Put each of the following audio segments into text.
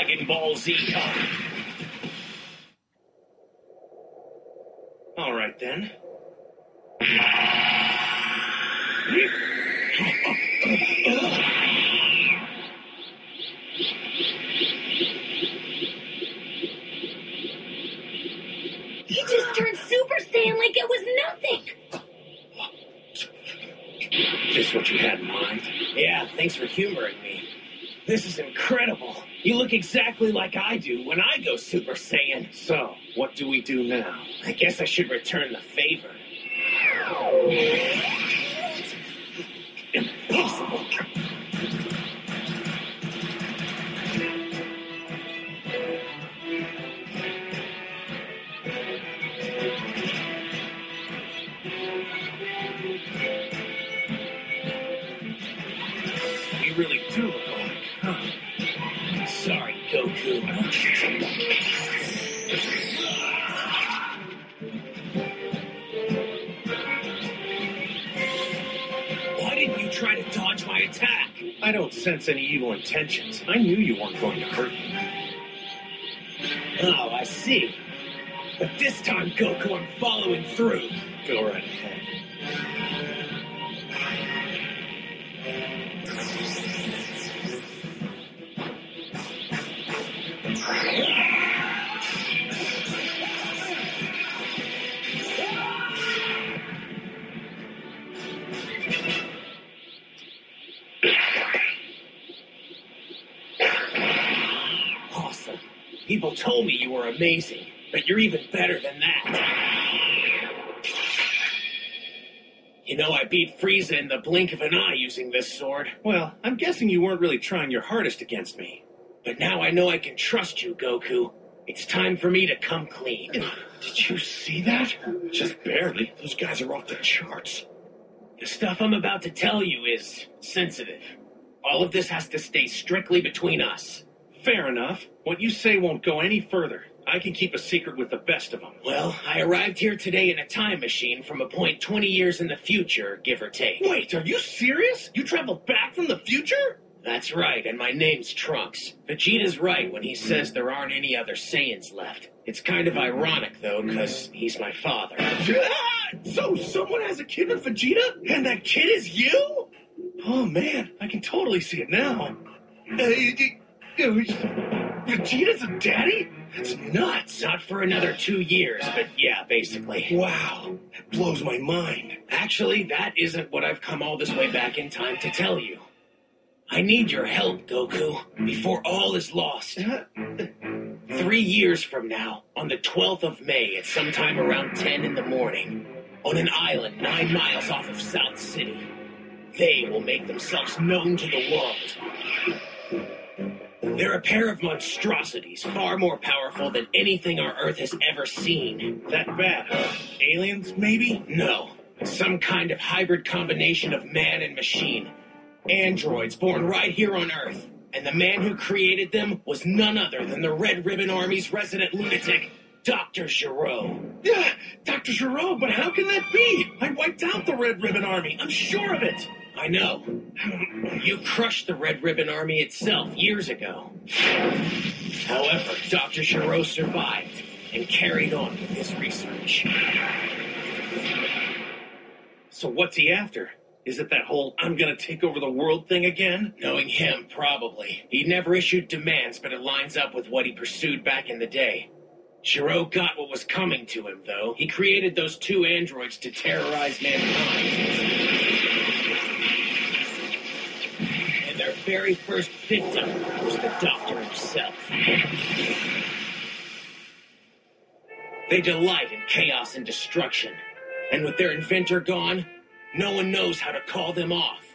Dragon Ball Z time. All right, then. He just turned Super Saiyan like it was nothing. Just what you had in mind? Yeah, thanks for humoring me. This is incredible. You look exactly like I do when I go Super Saiyan. So, what do we do now? I guess I should return the favor. Impossible. We really do look alike, huh? Sorry, Goku. Why didn't you try to dodge my attack? I don't sense any evil intentions. I knew you weren't going to hurt me. Oh, I see. But this time, Goku, I'm following through. Go right ahead. Awesome. People told me you were amazing, but you're even better than that. You know, I beat Frieza in the blink of an eye using this sword. Well, I'm guessing you weren't really trying your hardest against me. But now I know I can trust you, Goku. It's time for me to come clean. Did you see that? Just barely. Those guys are off the charts. The stuff I'm about to tell you is sensitive. All of this has to stay strictly between us. Fair enough. What you say won't go any further. I can keep a secret with the best of them. Well, I arrived here today in a time machine from a point 20 years in the future, give or take. Wait, are you serious? You traveled back from the future? That's right, and my name's Trunks. Vegeta's right when he says there aren't any other Saiyans left. It's kind of ironic, though, because he's my father. So someone has a kid with Vegeta? And that kid is you? Oh, man, I can totally see it now. Vegeta's a daddy? That's nuts. Not for another 2 years, but yeah, basically. Wow, that blows my mind. Actually, that isn't what I've come all this way back in time to tell you. I need your help, Goku, before all is lost. 3 years from now, on the 12th of May at sometime around 10 in the morning, on an island 9 miles off of South City, they will make themselves known to the world. They're a pair of monstrosities, far more powerful than anything our Earth has ever seen. That bad, huh? Aliens, maybe? No, some kind of hybrid combination of man and machine. Androids born right here on Earth. And the man who created them was none other than the Red Ribbon Army's resident lunatic, Dr. Gero. Yeah, Dr. Gero, but how can that be? I wiped out the Red Ribbon Army. I'm sure of it. I know. You crushed the Red Ribbon Army itself years ago. However, Dr. Gero survived and carried on with his research. So what's he after? Is it that whole I'm gonna take over the world thing again? Knowing him, probably. He never issued demands, but it lines up with what he pursued back in the day. Gero got what was coming to him, though. He created those 2 androids to terrorize mankind. And their very first victim was the Doctor himself. They delight in chaos and destruction. And with their inventor gone, no one knows how to call them off.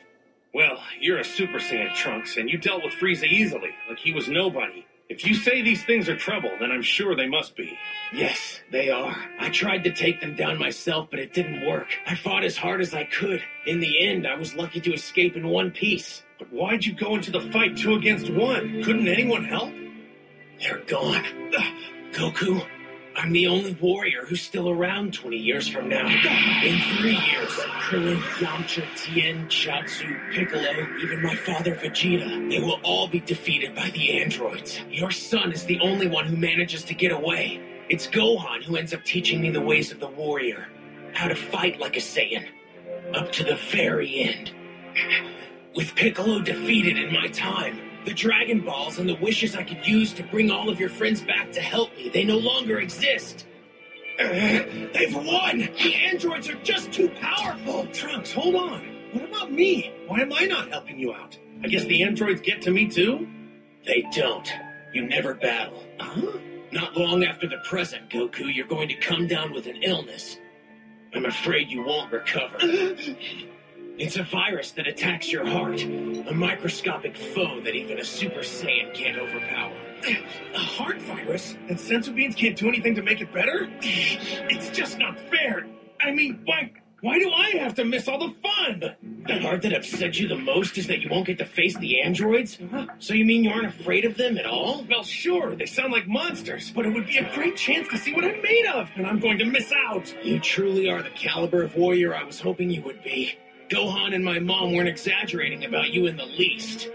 Well, you're a Super Saiyan, Trunks, and you dealt with Frieza easily, like he was nobody. If you say these things are trouble, then I'm sure they must be. Yes, they are. I tried to take them down myself, but it didn't work. I fought as hard as I could. In the end, I was lucky to escape in one piece. But why'd you go into the fight 2 against 1? Couldn't anyone help? They're gone. Goku, I I'm the only warrior who's still around 20 years from now. In 3 years, Krillin, Yamcha, Tien, Chaozu, Piccolo, even my father Vegeta, they will all be defeated by the androids. Your son is the only one who manages to get away. It's Gohan who ends up teaching me the ways of the warrior, how to fight like a Saiyan, up to the very end. With Piccolo defeated in my time, the Dragon Balls and the wishes I could use to bring all of your friends back to help me, they no longer exist. They've won! The androids are just too powerful! Trunks, hold on. What about me? Why am I not helping you out? I guess the androids get to me too? They don't. You never battle. Huh? Not long after the present, Goku, you're going to come down with an illness. I'm afraid you won't recover. It's a virus that attacks your heart. A microscopic foe that even a Super Saiyan can't overpower. A heart virus? And senzu beans can't do anything to make it better? It's just not fair. I mean, why do I have to miss all the fun? The part that upsets you the most is that you won't get to face the androids? So you mean you aren't afraid of them at all? Well, sure, they sound like monsters, but it would be a great chance to see what I'm made of, and I'm going to miss out. You truly are the caliber of warrior I was hoping you would be. Gohan and my mom weren't exaggerating about you in the least.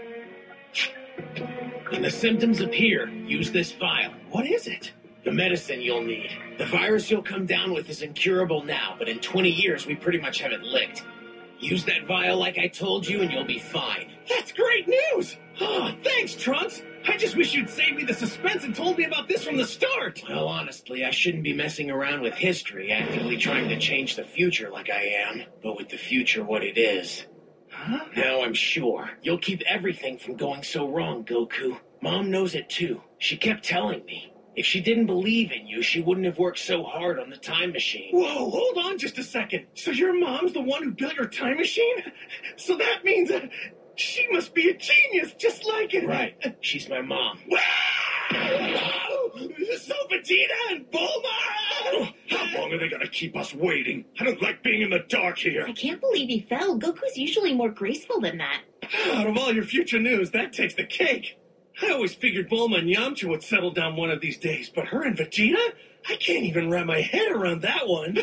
When the symptoms appear, use this vial. What is it? The medicine you'll need. The virus you'll come down with is incurable now, but in 20 years we pretty much have it licked. Use that vial like I told you and you'll be fine. That's great news! Oh, thanks, Trunks! I just wish you'd saved me the suspense and told me about this from the start! Well, honestly, I shouldn't be messing around with history, actively trying to change the future like I am, but with the future what it is. Huh? Now I'm sure you'll keep everything from going so wrong, Goku. Mom knows it too. She kept telling me. If she didn't believe in you, she wouldn't have worked so hard on the time machine. Whoa, hold on just a second. So your mom's the one who built your time machine? So that means she must be a genius, just like it. Right. She's my mom. So Vegeta and Bulma! How long are they gonna keep us waiting? I don't like being in the dark here. I can't believe he fell. Goku's usually more graceful than that. Out of all your future news, that takes the cake. I always figured Bulma and Yamcha would settle down one of these days, but her and Vegeta? I can't even wrap my head around that one.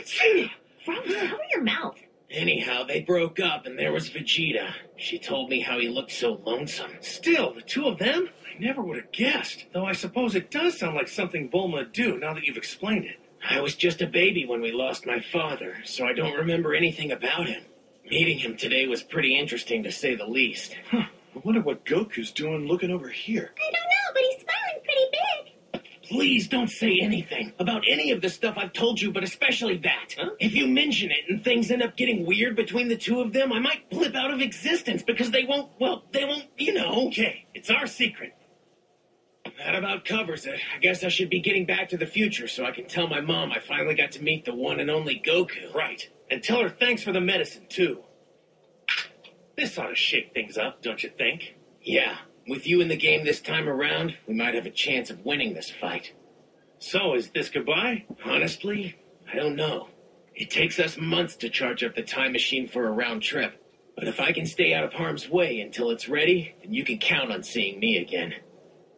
Frog, cover your mouth. Anyhow, they broke up and there was Vegeta. She told me how he looked so lonesome. Still, the two of them? I never would have guessed. Though I suppose it does sound like something Bulma would do now that you've explained it. I was just a baby when we lost my father, so I don't remember anything about him. Meeting him today was pretty interesting to say the least. Huh. I wonder what Goku's doing looking over here. I don't know, but he's smiling pretty big. Please don't say anything about any of the stuff I've told you, but especially that. Huh? If you mention it and things end up getting weird between the two of them, I might blip out of existence because they won't, you know. Okay, it's our secret. That about covers it. I guess I should be getting back to the future so I can tell my mom I finally got to meet the one and only Goku. Right. And tell her thanks for the medicine, too. This ought to shake things up, don't you think? Yeah. With you in the game this time around, we might have a chance of winning this fight. So, is this goodbye? Honestly, I don't know. It takes us months to charge up the time machine for a round trip. But if I can stay out of harm's way until it's ready, then you can count on seeing me again.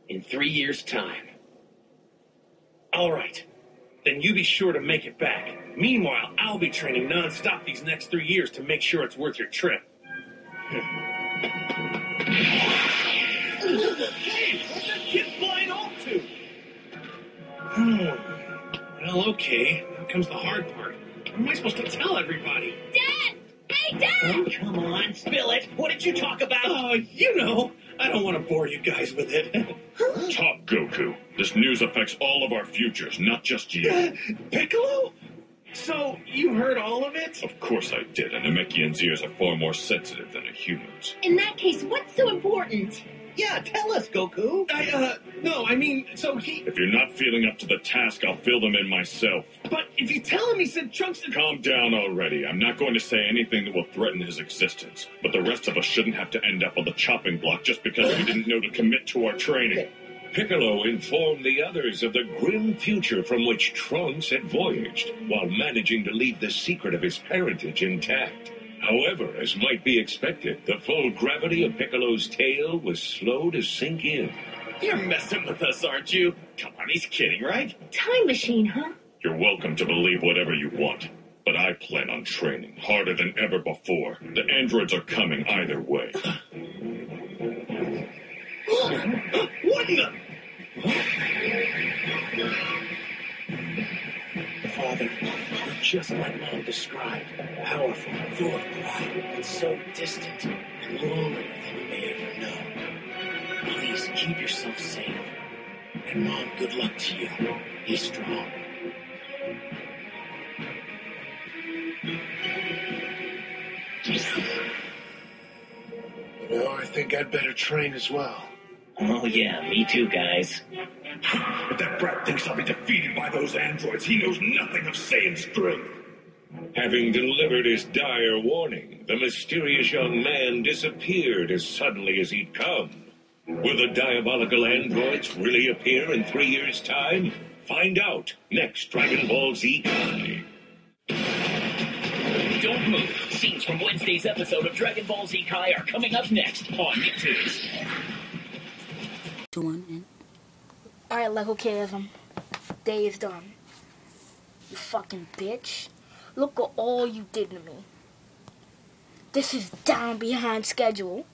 In 3 years' time. All right. Then you be sure to make it back. Meanwhile, I'll be training non-stop these next 3 years to make sure it's worth your trip. Hey, where's that kid flying off to? Well, okay. Now comes the hard part. What am I supposed to tell everybody? Dad! Hey, Dad! Oh, come on, spill it. What did you talk about? Oh, you know. I don't want to bore you guys with it. Talk, Goku. This news affects all of our futures, not just you. Piccolo? So, you heard all of it? Of course I did. An Namekian's ears are far more sensitive than a human's. In that case, what's so important? Yeah, tell us, Goku. No, I mean, so he... If you're not feeling up to the task, I'll fill them in myself. But if you tell him he said Trunks... Calm down already. I'm not going to say anything that will threaten his existence. But the rest of us shouldn't have to end up on the chopping block just because we didn't know to commit to our training. Piccolo informed the others of the grim future from which Trunks had voyaged, while managing to leave the secret of his parentage intact. However, as might be expected, the full gravity of Piccolo's tale was slow to sink in. You're messing with us, aren't you? Come on, he's kidding, right? Time machine, huh? You're welcome to believe whatever you want, but I plan on training harder than ever before. The androids are coming either way. What in the... Father, you're just like Mom described. Powerful, full of pride, and so distant and lonely than you may ever know. Please keep yourself safe. And Mom, good luck to you. Be strong. No, I think I'd better train as well. Oh yeah, me too, guys. If that brat thinks I'll be defeated by those androids, he knows nothing of Saiyan strength. Having delivered his dire warning, the mysterious young man disappeared as suddenly as he'd come. Will the diabolical androids really appear in 3 years' time? Find out next Dragon Ball Z Kai. Don't move. Scenes from Wednesday's episode of Dragon Ball Z Kai are coming up next on Nicktoons. Alright, Lego Kidism. Day is done. You fucking bitch. Look at all you did to me. This is down behind schedule.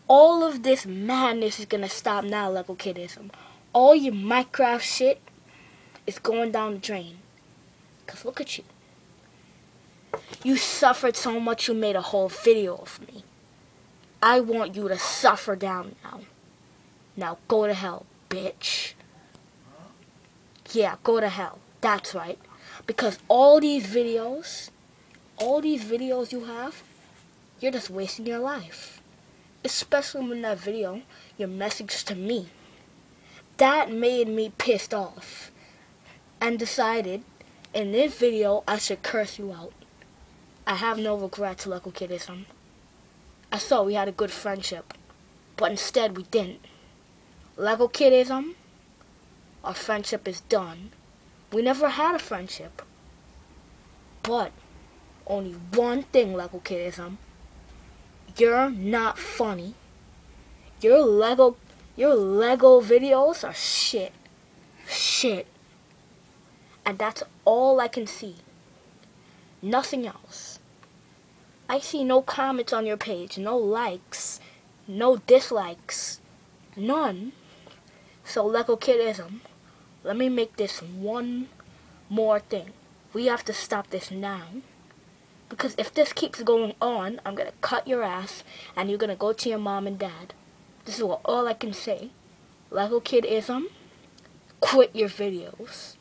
All of this madness is gonna stop now, Lego Kidism. All your Minecraft shit is going down the drain. Cause look at you. You suffered so much you made a whole video of me. I want you to suffer down now. Now go to hell, bitch. Yeah, go to hell. That's right. Because all these videos you have, you're just wasting your life. Especially when that video, your message to me. That made me pissed off. And decided, in this video, I should curse you out. I have no regrets, Lego Kidism. I thought we had a good friendship. But instead we didn't. Lego Kidism, our friendship is done. We never had a friendship. But, only one thing, Lego Kidism. You're not funny. Your Lego videos are shit. Shit. And that's all I can see. Nothing else. I see no comments on your page, no likes, no dislikes, none. So Lego Kidism, let me make this one more thing. We have to stop this now. Because if this keeps going on, I'm going to cut your ass and you're going to go to your mom and dad. This is all I can say. Lego Kidism, quit your videos.